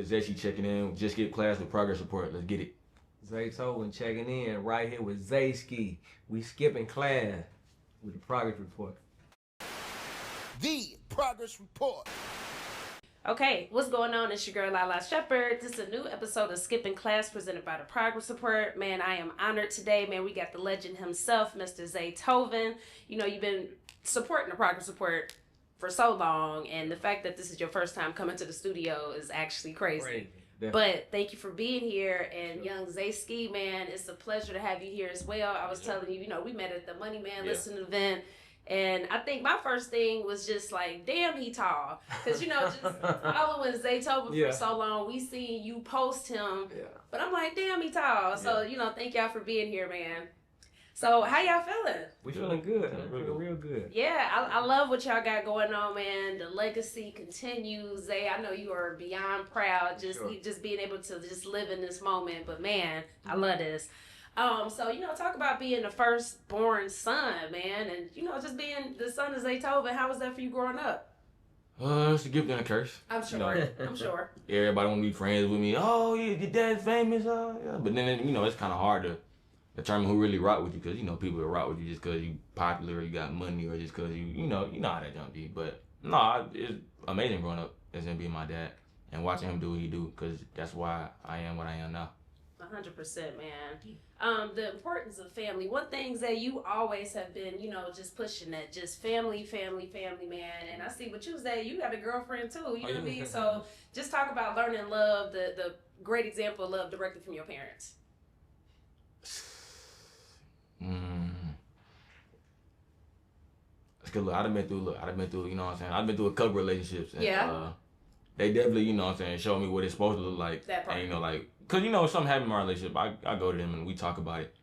Zayskii checking in. Just get class with progress report. Let's get it. Zaytoven checking in right here with Zayskii. We skipping class with the progress report. The progress report. Okay, what's going on? It's your girl Lalaa Shepard. This is a new episode of Skipping Class presented by the Progress Report. Man, I am honored today. Man, we got the legend himself, Mr. Zaytoven. You know, you've been supporting the Progress Report for so long, and the fact that this is your first time coming to the studio is actually crazy. But thank you for being here. And young Zayskii, man, it's a pleasure to have you here as well. I was telling you, you know, we met at the Money Man listening event. And I think my first thing was just like, damn, he tall. Because, you know, just following Zaytoven for so long, we seen you post him. But I'm like, damn, he tall. So, you know, thank y'all for being here, man. So, how y'all feeling? We feeling good. Feeling real good. Yeah, I love what y'all got going on, man. The legacy continues. Zay, I know you are beyond proud just being able to just live in this moment. But, man, I love this. So, you know, talk about being the firstborn son, man, and, you know, just being the son of Zaytoven. How was that for you growing up? It's a gift and a curse. I'm sure. You know? I'm sure. Everybody want to be friends with me. Oh, yeah, your dad's famous. Yeah. But then, you know, it's kind of hard to determine who really rock with you because, you know, people will rock with you just because you popular or you got money or just because you know how that jump be. But, no, it's amazing growing up as him being my dad and watching him do what he do because that's why I am what I am now. 100%, man. The importance of family. One thing that you always have been, you know, just pushing that, just family, man. And I see what you say. You got a girlfriend too. You know what I mean? So just talk about learning love. The great example of love directly from your parents. It's good. Look, I've been through. You know what I'm saying? I've been through a couple relationships. And, yeah. They definitely, you know what I'm saying, showed me what it's supposed to look like. That part. And, you know, like, because, you know, if something happened in my relationship, I go to them and we talk about it.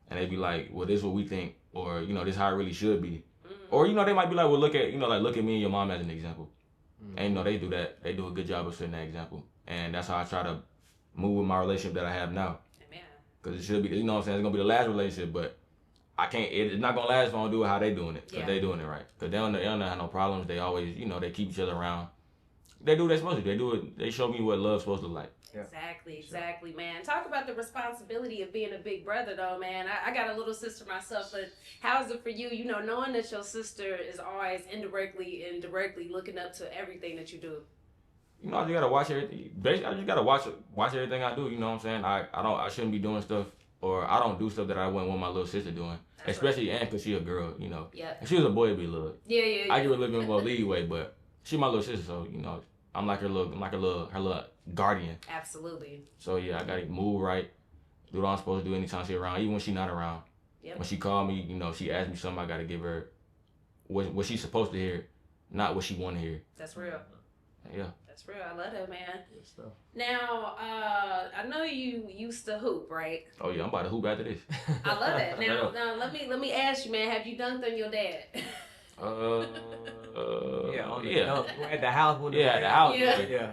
And they be like, well, this is what we think. Or, you know, this is how it really should be. Or, you know, they might be like, well, look at me and your mom as an example. And, you know, they do that. They do a good job of setting that example. And that's how I try to move with my relationship that I have now. Amen. Because it should be, you know what I'm saying, it's going to be the last relationship, but it's not going to last if I don't do it how they doing it. Because they doing it right. Because they don't have no problems. They always, you know, they keep each other around. They do what they're supposed to. They show me what love's supposed to look like. Exactly, man. Talk about the responsibility of being a big brother, though, man. I got a little sister myself, but how is it for you, you know, knowing that your sister is always indirectly and directly looking up to everything that you do? You know, I just gotta watch everything. Basically, I just gotta watch everything I do. You know what I'm saying? I shouldn't be doing stuff, or I don't do stuff that I wouldn't want my little sister doing. That's especially Ann, because she a girl, you know. Yeah. If she was a boy, it'd be a little. Yeah. I give her a little bit more leeway, but she my little sister, so, you know, I'm like her little guardian. Absolutely. So yeah, I gotta move right, do what I'm supposed to do anytime she's around, even when she's not around. Yep. When she called me, you know, she asked me something, I gotta give her what she's supposed to hear, not what she want to hear. That's real. Yeah. That's real. I love that, man. Good stuff. Now, I know you used to hoop, right? Oh yeah, I'm about to hoop after this. I love that. Now let me ask you, man, have you dunked on your dad? At the house. At the house. Yeah.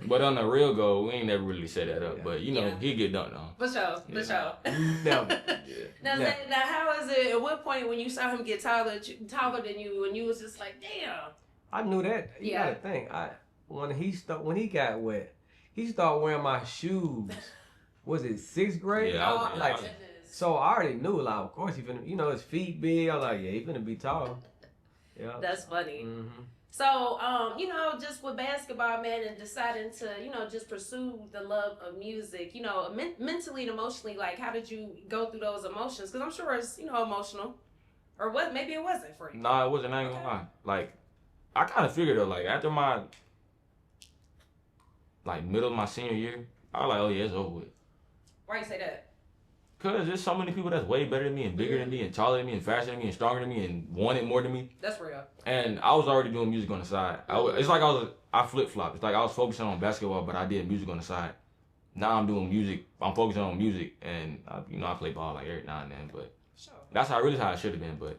But on the real goal, we ain't never really set that up. But, you know, he get dunked on. For sure. Never. Now, how is it, at what point when you saw him get taller than you, and you was just like, damn. I knew that. You gotta think. When he got wet, he started wearing my shoes. Was it 6th grade? Yeah, so I already knew, like, of course, he finna, you know, his feet big. I was like, yeah, he finna be tall. Yeah. That's funny. So, you know, just with basketball, man, and deciding to, you know, just pursue the love of music, you know, mentally and emotionally, like, how did you go through those emotions? Because I'm sure it's, you know, emotional. Or what? Maybe it wasn't for you. Nah, it wasn't. I ain't gonna lie. Like, I kind of figured it, like, after my, like, middle of my senior year, I was like, oh, yeah, it's over with. Why you say that? Because there's so many people that's way better than me and bigger than me and taller than me and faster than me and stronger than me and wanted more than me. That's real. And I was already doing music on the side. It's like I flip-flopped. It's like I was focusing on basketball, but I did music on the side. Now I'm doing music. I'm focusing on music, and, you know, I play ball, like, every now and then. But that's how I should have been, but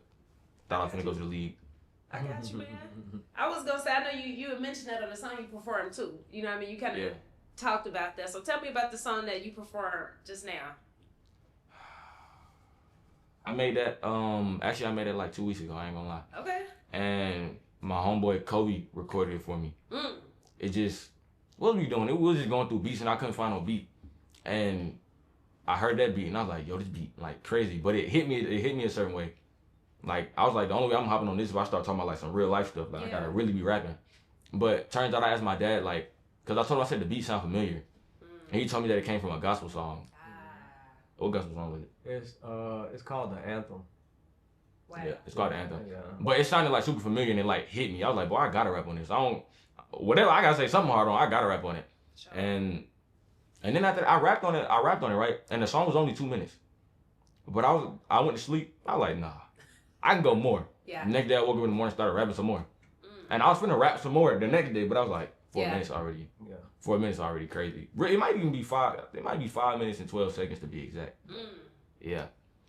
thought I was going to go to the league. I got you, man. I was going to say, I know you had mentioned that on the song you performed, too. You know what I mean? You kind of talked about that. So tell me about the song that you performed just now. I made that, actually I made it like 2 weeks ago, I ain't gonna lie. Okay. And my homeboy Kobe recorded it for me. It just, what was we doing? It was just going through beats and I couldn't find no beat. And I heard that beat and I was like, yo, this beat like crazy. But it hit me a certain way. Like I was like, the only way I'm hopping on this is if I start talking about like some real life stuff. Like I gotta really be rapping. But turns out I asked my dad, like, cause I told him, I said the beat sound familiar. And he told me that it came from a gospel song. What gospel song was it? It's called the Anthem. Wow. Yeah, it's called the Anthem. Yeah. But it sounded like super familiar and it like hit me. I was like, boy, I gotta rap on this. Whatever I gotta say something hard on, I gotta rap on it. Sure. And then after that, I rapped on it, right? And the song was only 2 minutes. But I went to sleep. I was like, nah, I can go more. Yeah. The next day I woke up in the morning, started rapping some more. And I was finna rap some more the next day, but I was like, 4 minutes already. Yeah. 4 minutes already crazy. It might even be 5. It might be 5 minutes and 12 seconds to be exact. Yeah.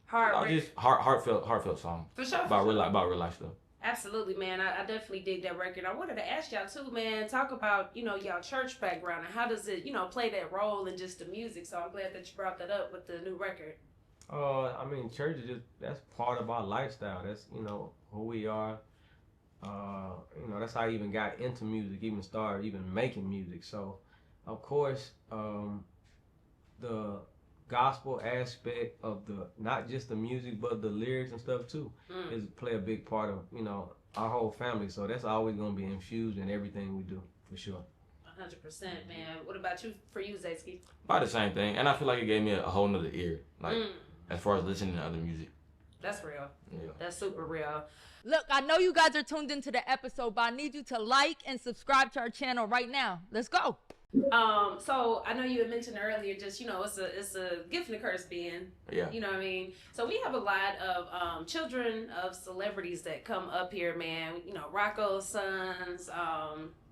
Heartfelt song. For sure. About real life stuff. Absolutely, man. I definitely dig that record. I wanted to ask y'all too, man. Talk about, y'all church background and how does it, play that role in just the music. So I'm glad that you brought that up with the new record. I mean, church is that's part of our lifestyle. That's, who we are. That's how I even got into music, even started even making music. So, of course, the gospel aspect of not just the music but the lyrics and stuff too is play a big part of our whole family. So that's always gonna be infused in everything we do for sure. 100%, man. What about for you, Zayskii? About the same thing, and I feel like it gave me a whole nother ear, like as far as listening to other music. That's real. Yeah. That's super real. Look, I know you guys are tuned into the episode, but I need you to like and subscribe to our channel right now. Let's go. So I know you had mentioned earlier, just it's a gift and a curse being. Yeah. You know what I mean? So we have a lot of children of celebrities that come up here, man. Rocco's sons,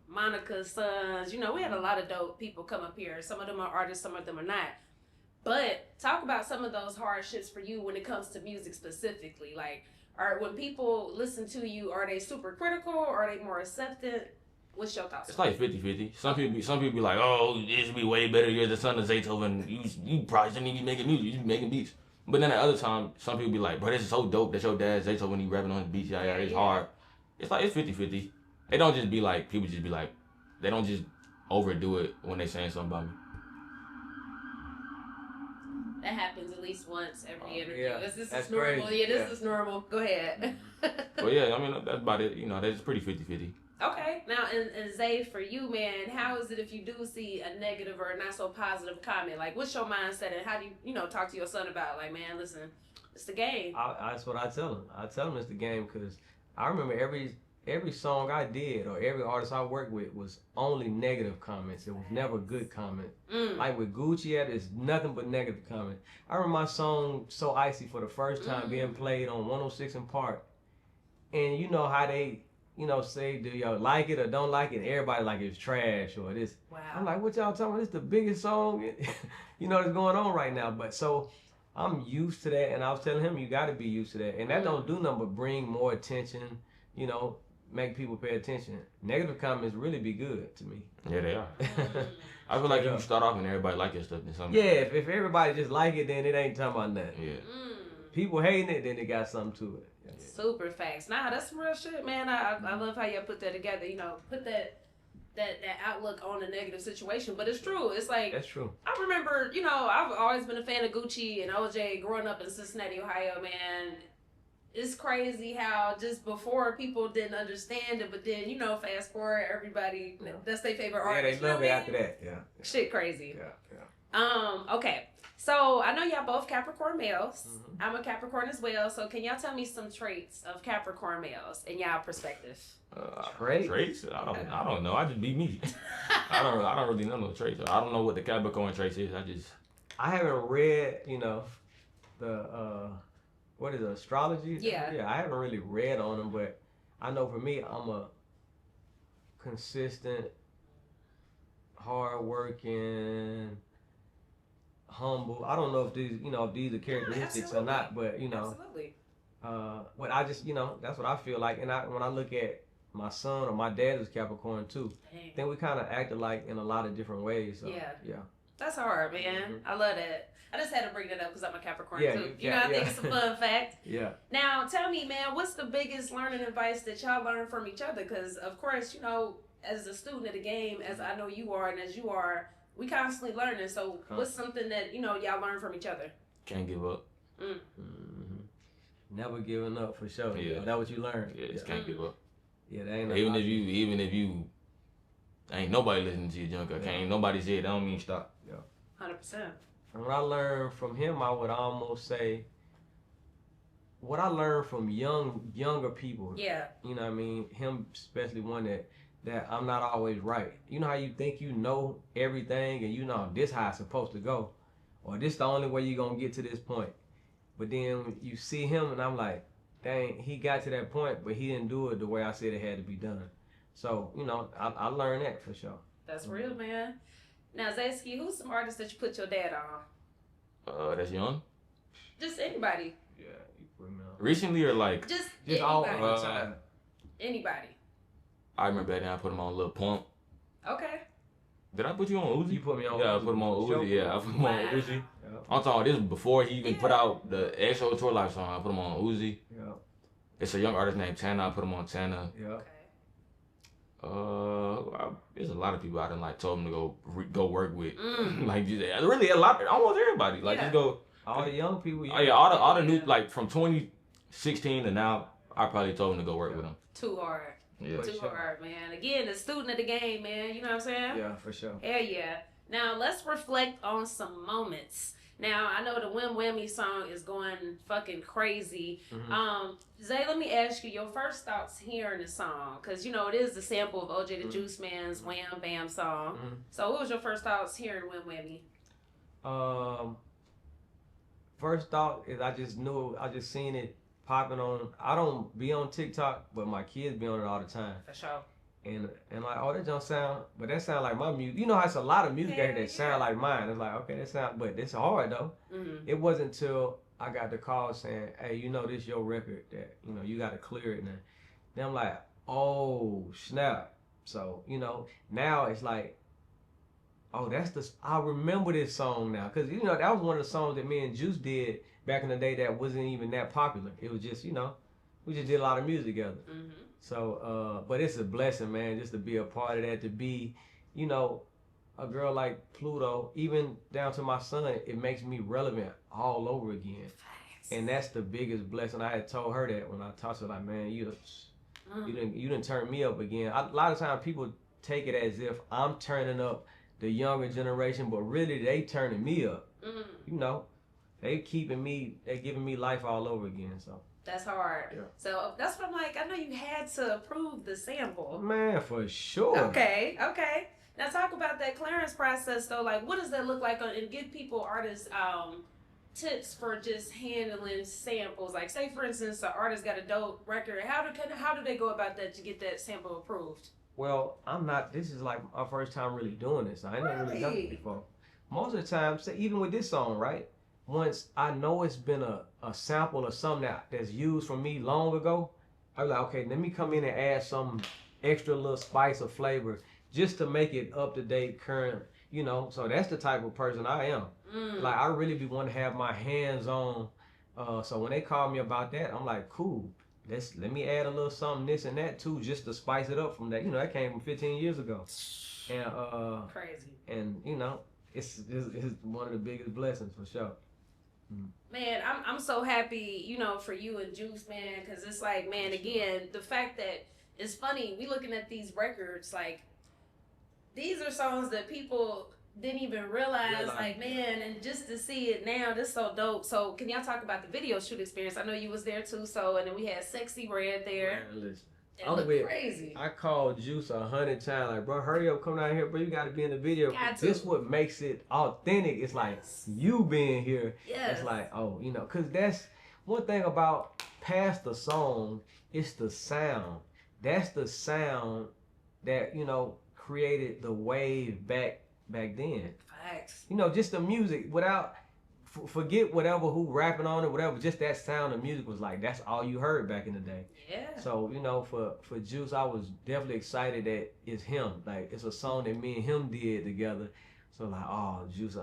Monica's sons. We had a lot of dope people come up here. Some of them are artists, some of them are not. But talk about some of those hardships for you when it comes to music specifically. Like, when people listen to you, are they super critical or are they more accepting? What's your thoughts? It's like 50-50. Some people be like, oh, this would be way better. You're the son of Zaytoven. You probably shouldn't even be making music. You should be making beats. But then at other time, some people be like, bro, this is so dope that your dad Zaytoven, he rapping on his beats. Yeah, it's hard. It's like, it's 50-50. It don't just be like, people just be like, they don't just overdo it when they saying something about me. That happens at least once every interview. Yeah, this is normal. Crazy. Yeah, this is normal. Go ahead. Well, yeah, I mean, that's about it. That's pretty 50-50. Okay. Now, and Zay, for you, man, how is it if you do see a negative or a not so positive comment? Like, what's your mindset and how do you, talk to your son about, like, man, listen, it's the game. That's what I tell him. I tell him it's the game because I remember every song I did or every artist I worked with was only negative comments. It was never good comment. Like with Gucci, it's nothing but negative comments. I remember my song So Icy for the first time being played on 106 in Park. And you know how they, say, do y'all like it or don't like it? Everybody like it's trash or this. Wow. I'm like, what y'all talking about? This the biggest song, that's going on right now. But so I'm used to that. And I was telling him, you got to be used to that. And that don't do nothing but bring more attention, make people pay attention. Negative comments really be good to me. Yeah, they are. I feel like if you start off and everybody like your stuff, then something. Yeah, if everybody just like it, then it ain't talking about nothing. Yeah. People hating it, then it got something to it. Yeah. Super facts. Nah, that's some real shit, man. I love how y'all put that together. Put that outlook on a negative situation, but it's true. It's like that's true. I remember, I've always been a fan of Gucci and OJ growing up in Cincinnati, Ohio, man. It's crazy how just before people didn't understand it, but then, fast forward, everybody, that's their favorite artist. Yeah, they love it after that, yeah. Shit crazy. Yeah. Okay. So, I know y'all both Capricorn males. I'm a Capricorn as well. So, can y'all tell me some traits of Capricorn males in y'all perspective? Traits? I don't know. I just be me. I don't really know no traits. I don't know what the Capricorn traits is. I haven't read, the... what is it, astrology? Yeah. Yeah, I haven't really read on them, but I know for me, I'm a consistent, hardworking, humble. I don't know if these are characteristics or not, but Absolutely. But I just, that's what I feel like. And when I look at my son or my dad is Capricorn too, then we kind of act alike in a lot of different ways. So, yeah. That's hard, man. I love that. I just had to bring that up because I'm a Capricorn too. I think it's a fun fact. Yeah. Now, tell me, man, what's the biggest learning advice that y'all learned from each other? Because, of course, as a student of the game, as I know you are and as you are, we constantly learning. So what's something that, you know, y'all learn from each other? Can't give up. Never giving up for sure. Yeah. That's what you learned. Yeah, just can't give up. Yeah, that ain't Even if you ain't nobody listening to your junk, ain't nobody say it, that don't mean stop. Yeah. 100%. And what I learned from him, I would almost say, what I learned from younger people. Yeah. You know what I mean? Him especially one that I'm not always right. You know how you think you know everything and you know this how it's supposed to go, or this the only way you're gonna get to this point. But then you see him and I'm like, dang, he got to that point, but he didn't do it the way I said it had to be done. So, you know, I learned that for sure. That's real, man. Now, Zayskii, who's some artists that you put your dad on? That's young. Just anybody. Yeah, you put me on. Recently or like? Just all anybody. the time. Anybody. I remember back then I put him on Lil Pump. Okay. Did I put you on Uzi? You put me on Yeah, Uzi. I put him on Sure. Uzi. Yeah, I put him on Wow. Uzi. Yeah. I'm talking this before he even put out the actual Tour Life song. I put him on Uzi. Yeah. It's a young artist named Tana. I put him on Tana. Yeah. Okay. There's a lot of people I done like told him to go work with. Like really a lot, almost everybody. Like just go. All the young people. Oh yeah, all the new like from 2016 to now. I probably told him to go work with him. Too hard. Yeah. Too hard, man. Again, the student of the game, man. You know what I'm saying? Yeah, for sure. Hell yeah. Now, let's reflect on some moments. Now, I know the Whim Whammiee song is going fucking crazy. Zay, let me ask you your first thoughts hearing the song. Because, you know, it is the sample of OJ Da Juiceman's Wham Bam song. So, what was your first thoughts hearing Whim Whammiee? First thought is I just seen it popping on. I don't be on TikTok, but my kids be on it all the time. For sure. And like, oh, that don't sound, but that sound like my music. You know how it's a lot of music out here that sound like mine. It's like, okay, that sound, but it's hard though. It wasn't until I got the call saying, hey, you know, this your record that, you know, you got to clear it now. Then I'm like, oh, snap. So, you know, now it's like, oh, I remember this song now. Because, you know, that was one of the songs that me and Juice did back in the day that wasn't even that popular. It was just, you know, we just did a lot of music together. So, but it's a blessing, man, just to be a part of that, to be, you know, a girl like Pluto, even down to my son, it makes me relevant all over again. And that's the biggest blessing. I had told her that when I talked to her, like, man, you didn't turn me up again. A lot of times people take it as if I'm turning up the younger generation, but really they turning me up. You know, they giving me life all over again, so. That's hard. Yeah. So that's what I'm like. I know you had to approve the sample. Man, for sure. Okay. Now talk about that clearance process though. Like, what does that look like? And give people, artists, tips for just handling samples. Like, say for instance, an artist got a dope record. How do they go about that to get that sample approved? Well, this is like my first time really doing this. I ain't never really done it before. Most of the time, say, even with this song, right? Once I know it's been a sample or something that's used from me long ago, I'm like, okay, let me come in and add some extra little spice or flavor just to make it up to date, current, you know. So that's the type of person I am. Like, I really be wanting to have my hands on. So when they call me about that, I'm like, cool. Let me add a little something, this and that too, just to spice it up from that. You know, that came from 15 years ago. And crazy. And you know, it's one of the biggest blessings for sure. Man, I'm so happy, you know, for you and Juice, man, because it's like, man, again, the fact that it's funny, we looking at these records, like, these are songs that people didn't even realize, like, man, and just to see it now, this is so dope. So can y'all talk about the video shoot experience? I know you was there too, so, and then we had Sexyy Red there. Man, listen. It looked crazy. I called Juice 100 times, like, bro, hurry up, come down here, bro, you gotta be in the video. This what makes it authentic. It's like, you being here, it's like, oh, you know, cause that's one thing about past the song, it's the sound. That's the sound that, you know, created the wave back then. Facts. You know, just the music without, forget whatever who rapping on it, whatever, just that sound of music was like, that's all you heard back in the day. Yeah. So, you know, for Juice, I was definitely excited that it's him. Like, it's a song that me and him did together. So like, oh, Juice,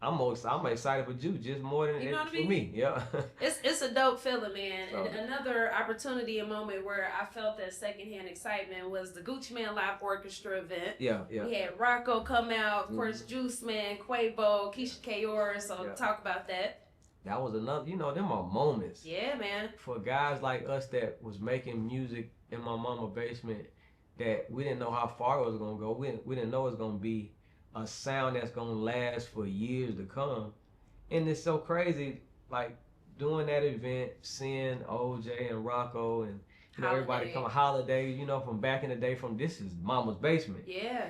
I'm excited for Juice just more than You know what I for mean? me. Yeah. It's a dope feeling, man. So- And another opportunity and moment where I felt that secondhand excitement was the Gucci Man Live Orchestra event. Yeah. We had Rocco come out, of course, Juice Man, Quavo, Keisha Kayor. So talk about that. That was another, them are moments. Yeah, man. For guys like us that was making music in my mama basement, that we didn't know how far it was gonna go. We didn't know it was gonna be a sound that's gonna last for years to come. And it's so crazy, like doing that event, seeing OJ and Rocco and everybody come Holiday, from back in the day, from this is mama's basement. Yeah.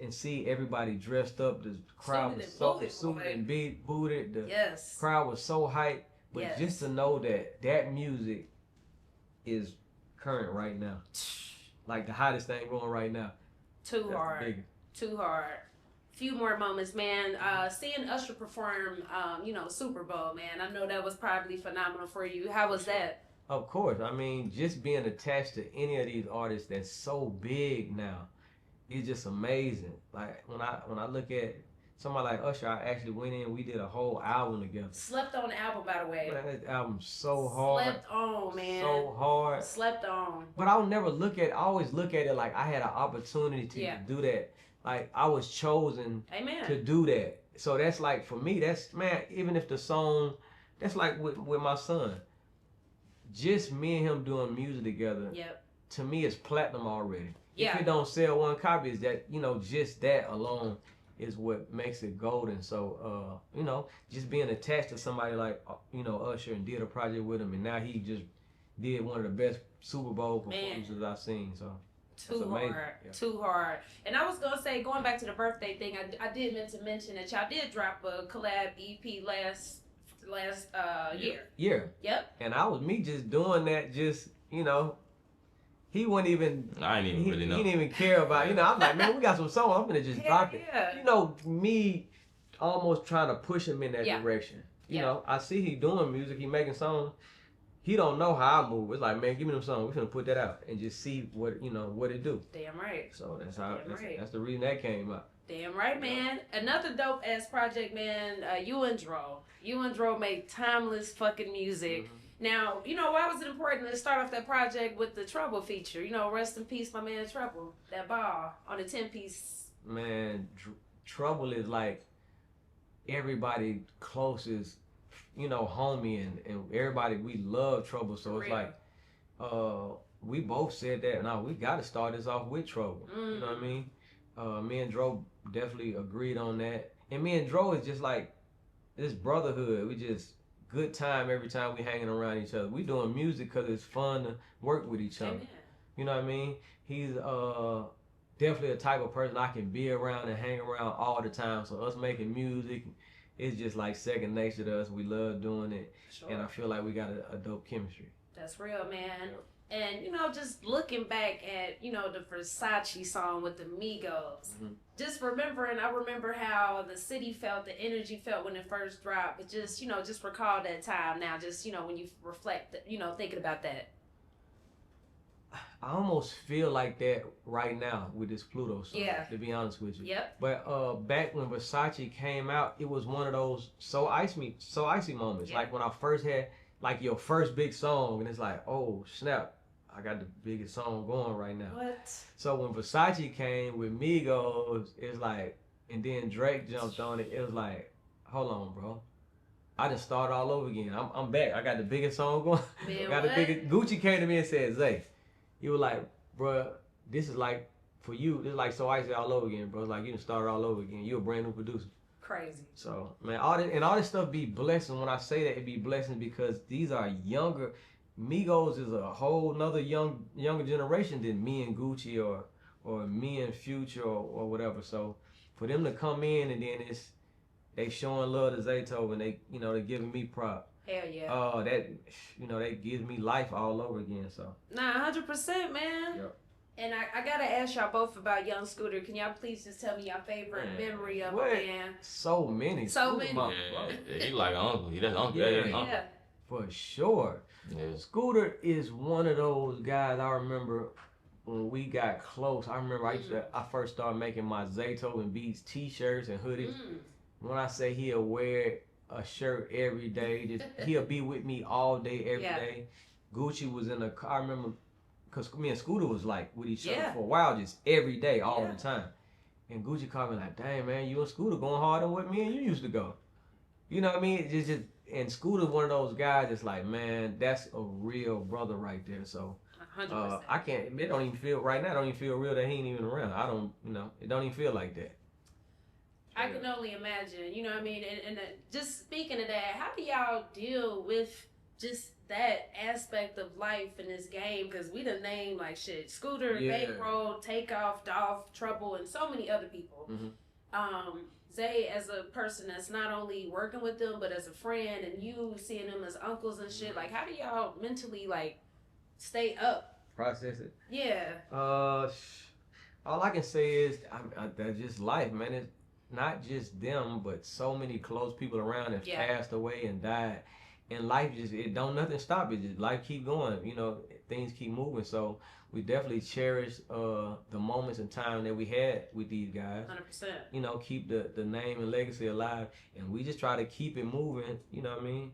And see everybody dressed up, the crowd was so suited and booted. The crowd was so hyped. But just to know that music is current right now. Like the hottest thing going right now. Too hard. Few more moments, man. Seeing Usher perform, Super Bowl, man. I know that was probably phenomenal for you. How was that? Of course. I mean, just being attached to any of these artists that's so big now, it's just amazing. Like when I look at somebody like Usher, I actually went in. We did a whole album together. Slept on the album, by the way. Man, that album's so hard. Slept on, man. So hard. Slept on. But I'll never look at. I always look at it like I had an opportunity to do that. Like I was chosen to do that. So that's like for me. That's even if the song, that's like with my son. Just me and him doing music together. Yep. To me, it's platinum already. Yeah. If it don't sell one copy, is that just that alone is what makes it golden. So just being attached to somebody like Usher and did a project with him, and now he just did one of the best Super Bowl performances I've seen. So too hard. And I was gonna say, going back to the birthday thing, I did meant to mention that y'all did drop a collab EP last year. Yeah. Yep. And I was just doing that, he wouldn't even. I didn't even really know. He didn't even care about. I'm like, man, we got some songs. I'm gonna just drop it. Yeah. Me almost trying to push him in that direction. I see he doing music. He making songs. He don't know how I move. It's like, man, give me them songs. We're gonna put that out and just see what it do. Damn right. So that's how. That's the reason that came out. Damn right, man. Another dope ass project, man. You and Dro make timeless fucking music. Mm-hmm. Now, why was it important to start off that project with the Trouble feature? Rest in peace, my man Trouble. That ball on the 10-piece. Man, Trouble is like everybody closest, homie, and everybody, we love Trouble. So it's like, we both said that, now we got to start this off with Trouble. You know what I mean? Me and Dro definitely agreed on that. And me and Dro is just like this brotherhood. We just good time every time we hanging around each other. We doing music because it's fun to work with each other. Amen. You know what I mean? He's definitely a type of person I can be around and hang around all the time. So us making music, it's just like second nature to us. We love doing it. Sure. And I feel like we got a dope chemistry. That's real, man. And, just looking back at, the Versace song with the Migos, just remembering, I remember how the city felt, the energy felt when it first dropped. But just, just recall that time now, just, when you reflect, thinking about that. I almost feel like that right now with this Pluto song, to be honest with you. Yep. But back when Versace came out, it was one of those so icy moments. Yeah. Like when I first had, like your first big song, and it's like, oh, snap. I got the biggest song going right now. What? So when Versace came with Migos, it's like, and then Drake jumped on it. It was like, hold on, bro. I just started all over again. I'm back. I got the biggest song going. Man, got the biggest. Gucci came to me and said, Zay, he was like, bro, this is like for you. This is like so icy all over again, bro. It's like you done started all over again. You a brand new producer. Crazy. So man, all this stuff be blessings. When I say that, it be blessings because these are younger. Migos is a whole nother younger generation than me and Gucci or me and Future or whatever. So for them to come in and then they showing love to Zaytoven, they giving me prop. Hell yeah. That gives me life all over again. So 100%, man. Yep. And I gotta ask y'all both about Young Scooter. Can y'all please just tell me your favorite memory of it, man? So many. So many. Yeah, he like uncle. That's uncle. Yeah. For sure. Yeah. Scooter is one of those guys I remember when we got close. I remember I first started making my Zaytoven Beats t-shirts and hoodies. when I say he'll wear a shirt every day, just he'll be with me all day, every day. Gucci was in the car. I remember, because me and Scooter was like with each other for a while, just every day, all the time. And Gucci called me like, dang, man, you and Scooter going harder than what me and you used to go. You know what I mean? Just and Scooter's one of those guys that's like, man, that's a real brother right there. So 100%. I can't, it don't even feel, right now, it don't even feel real that he ain't even around. I don't, you know, it don't even feel like that. I can only imagine, you know what I mean? And just speaking of that, how do y'all deal with just that aspect of life in this game? Because we done named like shit, Scooter, Bankroll, Takeoff, Dolph, Trouble, and so many other people. Zay, as a person that's not only working with them, but as a friend, and you seeing them as uncles and shit, like how do y'all mentally like stay up? Process it? Yeah. All I can say is that's just life, man. It's not just them, but so many close people around have passed away and died. And life just, it don't nothing stop it. Just life keep going. You know, things keep moving. So we definitely cherish the moments and time that we had with these guys. 100%. You know, keep the name and legacy alive. And we just try to keep it moving, you know what I mean?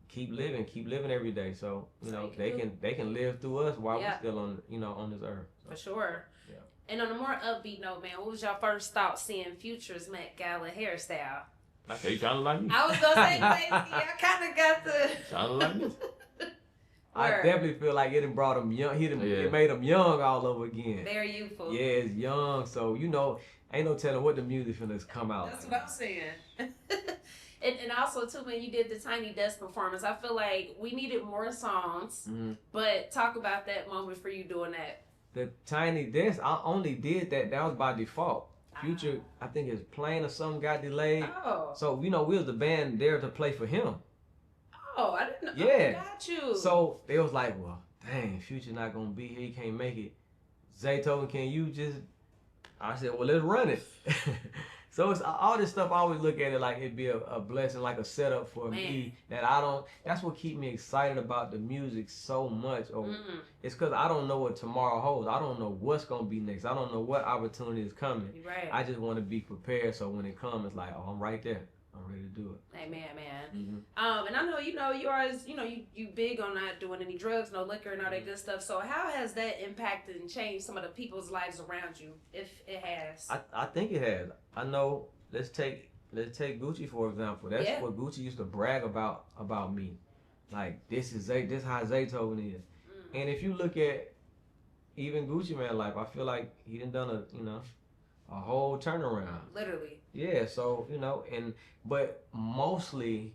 Keep living every day. So, you know, they can live through us while we're still on, you know, on this earth. So. For sure. Yeah. And on a more upbeat note, man, what was your first thought seeing Future's Met Gala hairstyle? Okay, you kind of like me. I was gonna say, I kind of got the. Kind of like me. I definitely feel like it brought him young. It made him young all over again. Very youthful. Yeah, it's young. So you know, ain't no telling what the music finna come out. That's what I'm saying. And also too, when you did the Tiny Desk performance, I feel like we needed more songs. But talk about that moment for you doing that. The Tiny Desk, I only did that. That was by default. Future, I think his plane or something got delayed. Oh. So, you know, we was the band there to play for him. Oh, I didn't know. Yeah. I got you. So, they was like, well, dang, Future not going to be here. He can't make it. Zaytoven, can you just... I said, well, let's run it. So it's all this stuff. I always look at it like it'd be a blessing, like a setup for me that I don't. That's what keep me excited about the music so much. Or it's because I don't know what tomorrow holds. I don't know what's gonna be next. I don't know what opportunity is coming. Right. I just want to be prepared. So when it comes, it's like, oh, I'm right there. I'm ready to do it. Amen, man. And I know you always you big on not doing any drugs, no liquor, and all that good stuff. So how has that impacted and changed some of the people's lives around you, if it has? I think it has. I know. Let's take Gucci for example. That's what Gucci used to brag about me. Like this how Zaytoven is. And if you look at even Gucci Man life, I feel like he done a whole turnaround. Literally. Yeah, so, but mostly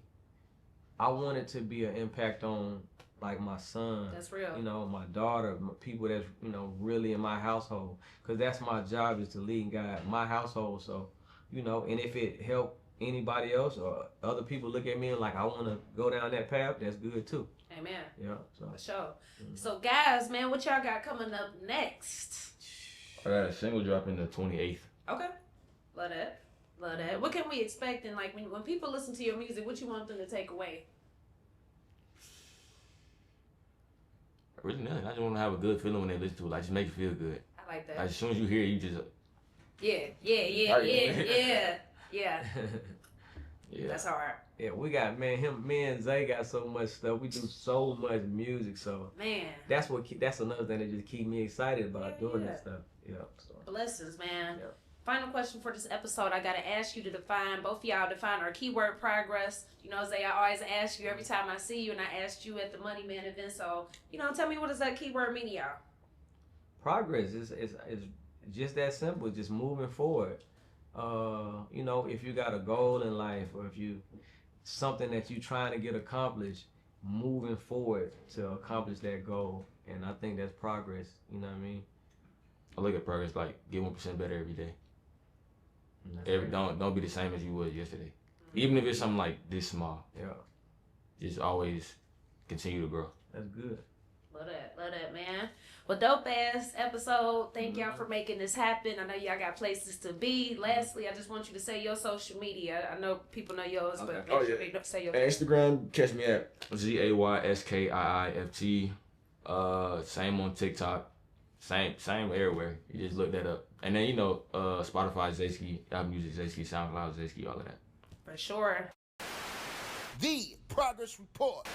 I want it to be an impact on like my son. That's real. My daughter, people that's, really in my household. Because that's my job, is to lead and guide my household. So, and if it help anybody else or other people look at me and like, I want to go down that path, that's good too. Amen. Yeah. So. For sure. So guys, man, what y'all got coming up next? I got a single dropping the 28th. Okay. Love that. Love that. What can we expect? And like when people listen to your music, what you want them to take away? Really nothing. I just want to have a good feeling when they listen to it. Like, just make you feel good. I like that. Like, as soon as you hear it, you just... Yeah. That's hard. Yeah, we got, me and Zay got so much stuff. We do so much music, so that's another thing that just keep me excited about doing that stuff. Yeah. So. Blessings, man. Yeah. Final question for this episode. I gotta ask you to both of y'all define our keyword progress. Zay, I always ask you every time I see you, and I asked you at the Money Man event. So, tell me, what does that keyword mean to y'all? Progress is just that simple. Just moving forward. If you got a goal in life, or if you something that you're trying to get accomplished, moving forward to accomplish that goal. And I think that's progress. You know what I mean? I look at progress like get 1% better every day. Don't be the same as you was yesterday. Even if it's something like this small. Yeah. Just always continue to grow. That's good. Love that, man. Well, dope ass episode. Thank y'all for making this happen. I know y'all got places to be. Lastly, I just want you to say your social media. I know people know yours, but make sure they say yours. Instagram, catch me at ZAYSKIIFT. Same on TikTok. Same everywhere. You just look that up. And then Spotify, Zayskii, Apple Music, Zayskii, SoundCloud, Zayskii, all of that. For sure. The Progress Report.